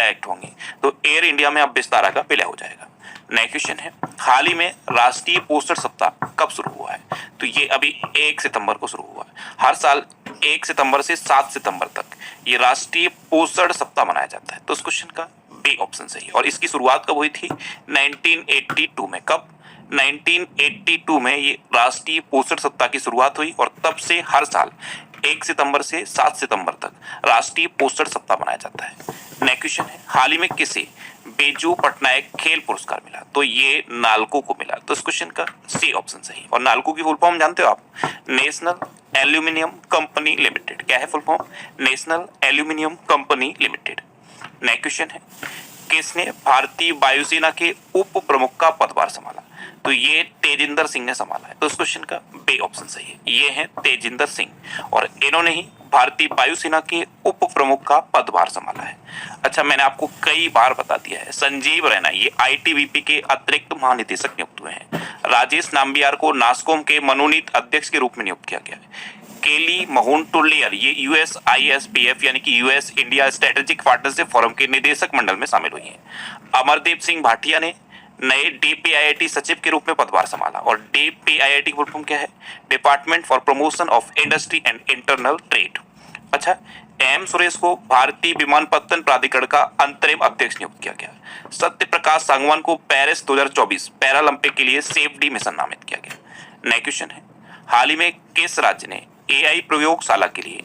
Act होंगी तो air India में अब विस्तारा का विलय हो जाएगा। नेक्स्ट क्वेश्चन है, हाल ही में राष्ट्रीय पोषण सप्ताह कब शुरू हुआ है? तो ये अभी 1 सितंबर को शुरू हुआ है। हर साल 1 सितंबर से 7 सितंबर तक ये राष्ट्रीय पोषण सप्ताह मनाया जाता है। तो इस क्वेश्चन का बी ऑप्शन सही है। और इसकी शुरुआत कब हुई थी? 1982 में। कब? 1982 में ये राष्ट्रीय पोषण सप्ताह की शुरुआत हुई और तब से हर साल 1 सितंबर से 7 सितंबर तक राष्ट्रीय पोषण सप्ताह मनाया जाता है। नेक्स्ट क्वेश्चन है, हाल ही में किसे बेजू पटनायक खेल पुरस्कार मिला? तो ये नालको को मिला। तो इस क्वेश्चन का सी ऑप्शन सही। और नालको की फुल फॉर्म जानते हो आप? National aluminium company limited. क्या है full form? National aluminium company limited. Next question है, किसने भारतीय वायुसेना के उप प्रमुख का पदभार संभाला? तो ये तेजिंदर सिंह ने संभाला है। तो इस क्वेश्चन का बी ऑप्शन सही है। ये है तेजिंदर सिंह और इन्होंने ही भारतीय वायुसेना के उप प्रमुख का पदभार संभाला है। अच्छा, मैंने आपको कई बार बता दिया है, संजीव रैना ये आईटीबीपी के अतिरिक्त महानिदेशक नियुक्त हुए हैं। राजेश नाम्बियार को नास्कॉम के मनोनीत अध्यक्ष के रूप में नियुक्त किया गया है। केली महून-टुल्लियर ये यूएसआईएसपीएफ यानी कि US India strategic partnership forum के निदेशक मंडल में शामिल हुई हैं। अमरदीप सिंह भाटिया ने नए डीपीआईआईटी सचिव के रूप में पदभार संभाला। और डीपीआईआईटी की फुल फॉर्म क्या है? Department for promotion of industry and internal trade. अच्छा, एम सुरेश को भारतीय विमानपत्तन प्राधिकरण का अंतरिम अध्यक्ष नियुक्त किया गया। सत्य प्रकाश सांगवान को पेरिस 2024 पैरालंपिक के लिए सेफडी मिशन नामित किया गया। नेक्स्ट क्वेश्चन है, हाल ही में किस राज्य ने एआई प्रयोगशाला के लिए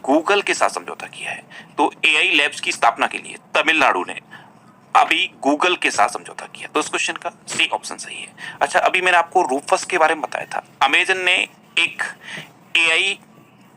गूगल के साथ समझौता किया है? तो एआई लैब्स की स्थापना के लिए तमिलनाडु ने अभी गूगल के साथ समझौता किया। तो इस क्वेश्चन का सी ऑप्शन सही है। अच्छा, अभी मैंने आपको रूफस के बारे में बताया था। अमेजन ने एक एआई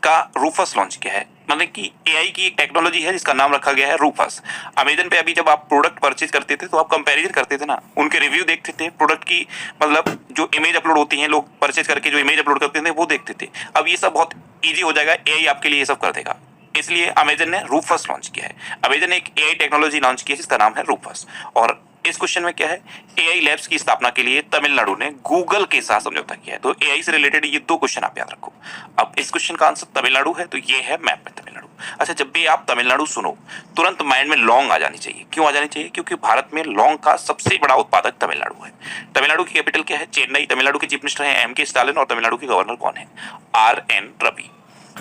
का रूफस लॉन्च किया है, मतलब कि एआई की एक टेक्नोलॉजी है जिसका नाम रखा गया है रूफस। अमेजन पे अभी जब आप प्रोडक्ट परचेज करते थे तो आप कंपैरिजन करते थे ना, उनके रिव्यू देखते थे, प्रोडक्ट की मतलब जो इमेज अपलोड होती है, लोग परचेज करके जो इमेज अपलोड करते थे वो देखते थे। अब ये सब बहुत ईजी हो जाएगा, एआई आपके लिए ये सब कर देगा, इसलिए अमेजन ने रूफस लॉन्च किया है। अमेजन ने एक एआई टेक्नोलॉजी लॉन्च की है जिसका नाम है रूफस। और इस क्वेश्चन में क्या है, एआई लैब्स की स्थापना के लिए तमिलनाडु ने गूगल के साथ समझौता किया है। तो एआई से रिलेटेड ये दो क्वेश्चन आप याद रखो। अब इस क्वेश्चन का आंसर तमिलनाडु है, तो ये है मैप में तमिलनाडु। अच्छा, जब भी आप तमिलनाडु सुनो तुरंत माइंड में लौंग आ जानी चाहिए। क्यों आ जानी चाहिए? क्योंकि भारत में लौंग का सबसे बड़ा उत्पादक तमिलनाडु है। तमिलनाडु की कैपिटल क्या है? चेन्नई। तमिलनाडु के चीफ मिनिस्टर हैं एम.के. स्टालिन और तमिलनाडु के गवर्नर कौन है? आर.एन. रवि।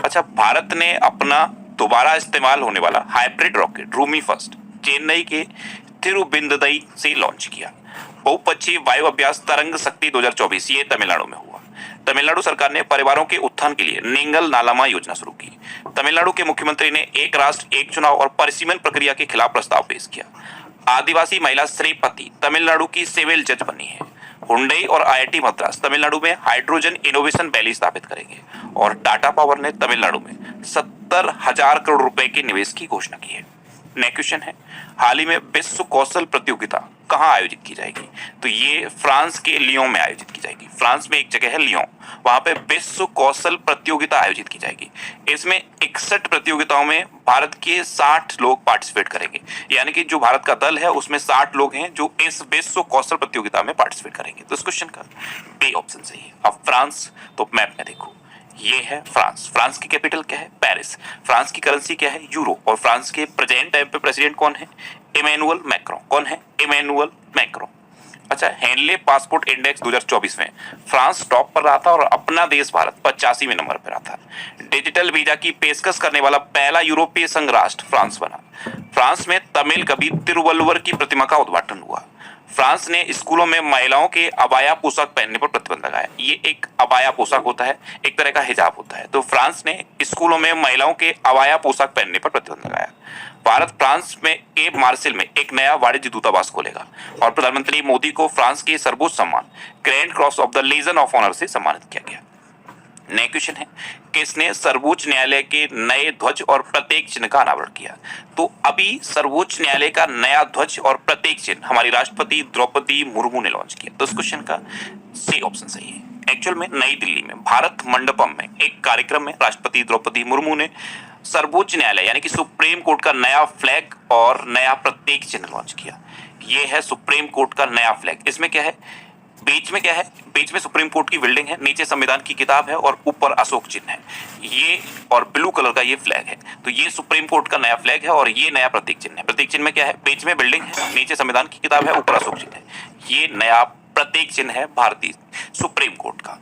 अच्छा, भारत ने अपना दोबारा इस्तेमाल होने वाला hybrid rocket Rumi first Chennai के तिरुबिंदुदई से लॉन्च किया। बहुपक्षीय वायु अभ्यास तरंग शक्ति 2024 ये तमिलनाडु में हुआ। तमिलनाडु सरकार ने परिवारों के उत्थान के लिए नेंगल नालामा योजना शुरू की। तमिलनाडु के मुख्यमंत्री ने एक राष्ट्र एक चुनाव और परिसीमन प्रक्रिया के खिलाफ प्रस्ताव पेश किया। आदिवासी महिला श्रीपति तमिलनाडु की सिविल जज बनी है। हुंडई और आईआईटी मद्रास तमिलनाडु में हाइड्रोजन इनोवेशन वैली स्थापित करेंगे। और टाटा पावर ने तमिलनाडु में 70,000 करोड़ रुपए के निवेश की घोषणा की है। नेक्स्ट क्वेश्चन है, हाल ही में विश्व कौशल प्रतियोगिता कहाँ आयोजित की जाएगी? तो ये फ्रांस के लियोन में आयोजित की जाएगी। फ्रांस में एक जगह है लियोन, वहां पे विश्व कौशल प्रतियोगिता आयोजित की जाएगी। इसमें 61 प्रतियोगिताओं में भारत के 60 लोग पार्टिसिपेट करेंगे। यानी कि जो भारत का दल है उसमें 60 लोग हैं जो इस विश्व कौशल प्रतियोगिता में पार्टिसिपेट करेंगे। तो इस क्वेश्चन का बी ऑप्शन सही है। अब फ्रांस, तो मैप में देखो ये है फ्रांस। फ्रांस की कैपिटल क्या है? पेरिस। फ्रांस की करेंसी क्या है? यूरो। और फ्रांस के प्रेजेंट टाइम पे प्रेसिडेंट कौन है? Emmanuel Macron. कौन है? Emmanuel Macron. अच्छा, हेनले पासपोर्ट इंडेक्स 2024 में फ्रांस टॉप पर रहा था और अपना देश भारत 85वें नंबर पर रहा था। डिजिटल वीजा की पेशकश करने वाला पहला यूरोपीय संघ राष्ट्र फ्रांस बना। फ्रांस में तमिल कवि तिरुवल्लुवर की प्रतिमा का उद्घाटन हुआ। फ्रांस ने स्कूलों में महिलाओं के अबाया पोशाक पहनने पर प्रतिबंध लगाया। ये एक अबाया पोशाक होता है, एक तरह का हिजाब होता है। तो फ्रांस ने स्कूलों में महिलाओं के अबाया पोशाक पहनने पर प्रतिबंध लगाया। भारत फ्रांस में केप मार्शल में एक नया वाणिज्य दूतावास खोलेगा। और प्रधानमंत्री मोदी को फ्रांस के सर्वोच्च सम्मान Grand Cross of the Legion of Honour से सम्मानित किया गया। नेक्स्ट क्वेश्चन है, किसने सर्वोच्च न्यायालय के नए ध्वज और प्रतीक चिन्ह का अनावरण किया? तो अभी सर्वोच्च न्यायालय का नया ध्वज और प्रतीक चिन्ह हमारी राष्ट्रपति द्रौपदी मुर्मू ने लॉन्च किया। तो इस क्वेश्चन का सी ऑप्शन सही है। एक्चुअल में नई दिल्ली में भारत मंडपम में एक कार्यक्रम में राष्ट्रपति द्रौपदी मुर्मू ने सर्वोच्च न्यायालय यानी कि सुप्रीम कोर्ट का नया फ्लैग और नया प्रतीक चिन्ह लॉन्च किया। यह है सुप्रीम कोर्ट का नया फ्लैग। इसमें क्या है? बीच में क्या है, बीच में सुप्रीम कोर्ट की बिल्डिंग है, नीचे संविधान की किताब है और ऊपर अशोक चिन्ह है, ये और ब्लू कलर का ये फ्लैग है। तो ये सुप्रीम कोर्ट का नया फ्लैग है और ये नया प्रतीक चिन्ह है। प्रतीक चिन्ह में क्या है, बीच में बिल्डिंग है, नीचे संविधान की किताब है, ऊपर अशोक चिन्ह है, ये नया प्रतीक चिन्ह है भारतीय सुप्रीम कोर्ट का।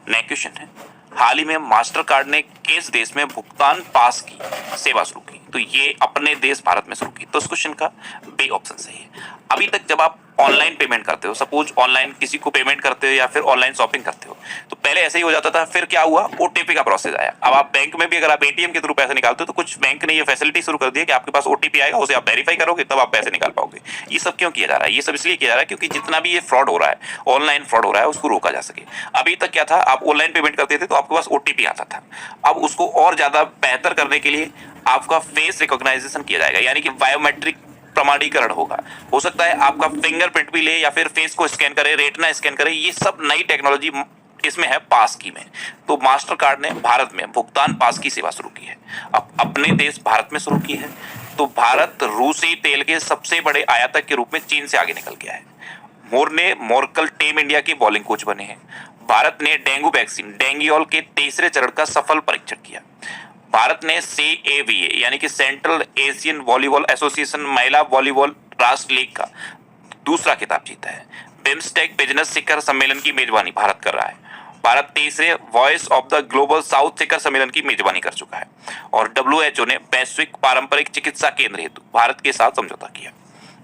नेक्स्ट क्वेश्चन है, हाल ही में मास्टर कार्ड ने किस देश में भुगतान पास की सेवा शुरू की? तो ये अपने देश भारत में शुरू की। तो इस क्वेश्चन का बी ऑप्शन सही है। अभी तक जब आप ऑनलाइन पेमेंट करते हो, सपोज ऑनलाइन किसी को पेमेंट करते हो या फिर ऑनलाइन शॉपिंग करते हो, तो पहले ऐसे ही हो जाता था, फिर क्या हुआ, ओटीपी का प्रोसेस आया। अब आप बैंक में भी अगर आप एटीएम के थ्रू पैसे निकालते हो तो कुछ बैंक ने ये फैसिलिटी शुरू कर दी है कि आपके पास ओटीपी आएगा, उसे आप वेरीफाई करोगे तब आप पैसे निकाल पाओगे। ये सब क्यों किया जा रहा है? ये सब इसलिए किया जा रहा है क्योंकि जितना भी ये फ्रॉड हो रहा है, ऑनलाइन फ्रॉड हो रहा है, उसको रोका जा सके। अभी तक क्या था, आप ऑनलाइन पेमेंट करते थे तो आपके पास ओटीपी आता था। अब उसको और ज्यादा बेहतर करने के लिए आपका फेस रिकॉग्नाइजेशन किया जाएगा, यानी कि बायोमेट्रिक प्रमाणीकरण होगा। हो सकता है आपका फिंगरप्रिंट भी ले या फिर फेस को स्कैन करे, रेटिना स्कैन करे। ये सब नई टेक्नोलॉजी इसमें है पास की में। तो मास्टर कार्ड ने भारत में भुगतान पास की सेवा शुरू की है। अब अपने देश भारत में शुरू की है तो भारत रूसी तेल के सबसे बड़े आयातक के रूप में चीन से आगे निकल गया है। मोरने मोरकल टीम इंडिया के बॉलिंग कोच बने हैं। भारत ने डेंगू वैक्सीन डेंगियोल के तीसरे चरण का सफल परीक्षण किया। भारत ने CAVA यानी कि सेंट्रल एशियन वॉलीबॉल एसोसिएशन महिला वॉलीबॉल राष्ट्र लीग का दूसरा खिताब जीता है। बिम्स्टेक बिजनेस शिखर सम्मेलन की मेजबानी भारत कर रहा है। भारत तीसरे voice of the global south शिखर सम्मेलन की मेजबानी कर चुका है और WHO ने वैश्विक पारंपरिक चिकित्सा केंद्र हेतु भारत के साथ समझौता किया।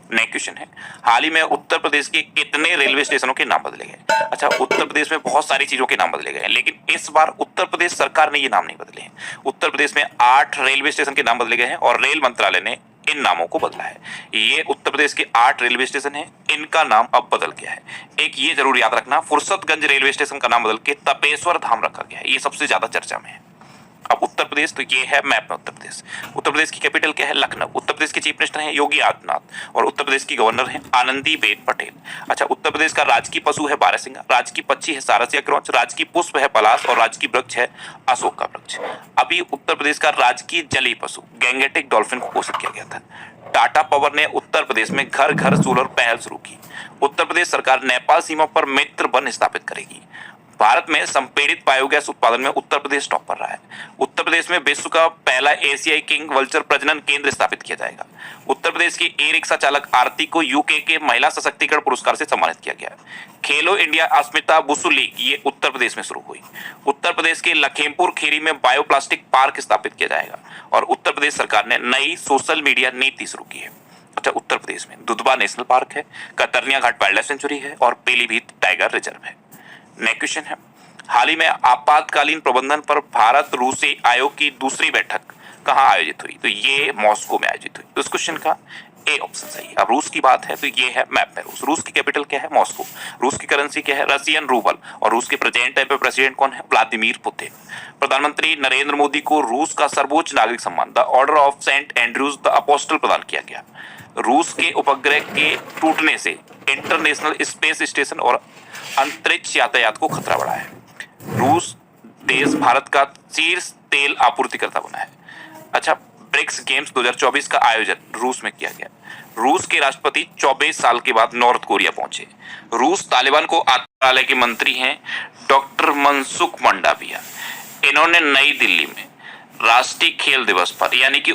नेक्स्ट क्वेश्चन है, हाल ही में उत्तर प्रदेश के कितने रेलवे स्टेशनों के नाम बदले गए? अच्छा, उत्तर प्रदेश में बहुत सारी चीजों के नाम बदले गए हैं, लेकिन इस बार उत्तर प्रदेश सरकार ने ये नाम नहीं बदले हैं। उत्तर प्रदेश में 8 रेलवे स्टेशन के नाम बदले गए हैं और रेल मंत्रालय ने इन नामों को बदला है। ये उत्तर प्रदेश के 8 रेलवे स्टेशन हैं, इनका नाम अब बदल गया है। एक ये जरूर याद रखना, फुर्सतगंज रेलवे स्टेशन का नाम बदल के तपेश्वर धाम रखा गया है। ये सबसे ज्यादा चर्चा में है। अब उत्तर प्रदेश, तो ये है मैप में उत्तर प्रदेश। उत्तर प्रदेश की कैपिटल क्या है? लखनऊ। उत्तर प्रदेश के चीफ मिनिस्टर हैं योगी आदित्यनाथ और उत्तर प्रदेश की गवर्नर हैं आनंदीबेन पटेल। अच्छा, उत्तर प्रदेश का राजकीय पशु है बारहसिंगा, राजकीय पक्षी है सारसिया क्रॉच, राजकीय पुष्प है पलाश और राजकीय वृक्ष है अशोक का वृक्ष। अभी उत्तर प्रदेश का राजकीय जलीय पशु गैंगेटिक डॉल्फिन को घोषित किया गया था। टाटा पावर ने उत्तर प्रदेश में घर घर सोलर पहल शुरू की। उत्तर प्रदेश सरकार नेपाल सीमा पर मित्र वन स्थापित करेगी। भारत में संपीड़ित बायोगैस उत्पादन में उत्तर प्रदेश टॉप पर रहा है। उत्तर प्रदेश में विश्व का पहला एशियाई किंग वल्चर प्रजनन केंद्र स्थापित किया जाएगा। उत्तर प्रदेश की ई रिक्शा चालक आरती को यूके के महिला सशक्तिकरण पुरस्कार से सम्मानित किया गया। खेलो इंडिया अस्मिता बुसु लीग ये उत्तर प्रदेश में शुरू हुई। उत्तर प्रदेश के लखीमपुर खीरी में बायोप्लास्टिक पार्क स्थापित किया जाएगा और उत्तर प्रदेश सरकार ने नई सोशल मीडिया नीति शुरू की है। अच्छा, उत्तर प्रदेश में दुधवा नेशनल पार्क है, कतरनिया घाट वाइल्ड लाइफ सेंचुरी है और पीलीभीत टाइगर रिजर्व है। नेक्स्ट क्वेश्चन है, हाल ही में आपातकालीन प्रबंधन पर भारत रूसी आयोग की दूसरी बैठक कहां आयोजित हुई? तो ये मॉस्को में आयोजित हुई। तो इस क्वेश्चन का ए ऑप्शन सही है। अब रूस की बात है तो ये है मैप में रूस। रूस की कैपिटल क्या है? मॉस्को। रूस की करेंसी क्या है? Russian rouble. और रूस के प्रेजेंट टाइम पे प्रेसिडेंट कौन है? Vladimir Putin. प्रधानमंत्री नरेंद्र मोदी को रूस का सर्वोच्च नागरिक सम्मान the Order of Saint Andrews the Apostle प्रदान किया गया। रूस के उपग्रह के टूटने से इंटरनेशनल स्पेस स्टेशन और अंतरिक्ष यातायात को खतरा बढ़ा है। रूस देश भारत का शीर्ष तेल आपूर्तिकर्ता बना है। अच्छा, ब्रिक्स गेम्स 2024 का आयोजन रूस में किया गया। रूस के राष्ट्रपति 24 साल के बाद नॉर्थ कोरिया पहुंचे। रूस तालिबान को मंत्रालय के मंत्री हैं डॉक्टर मनसुख मंडाविया। इन्होंने नई दिल्ली में राष्ट्रीय खेल दिवस पर यानी कि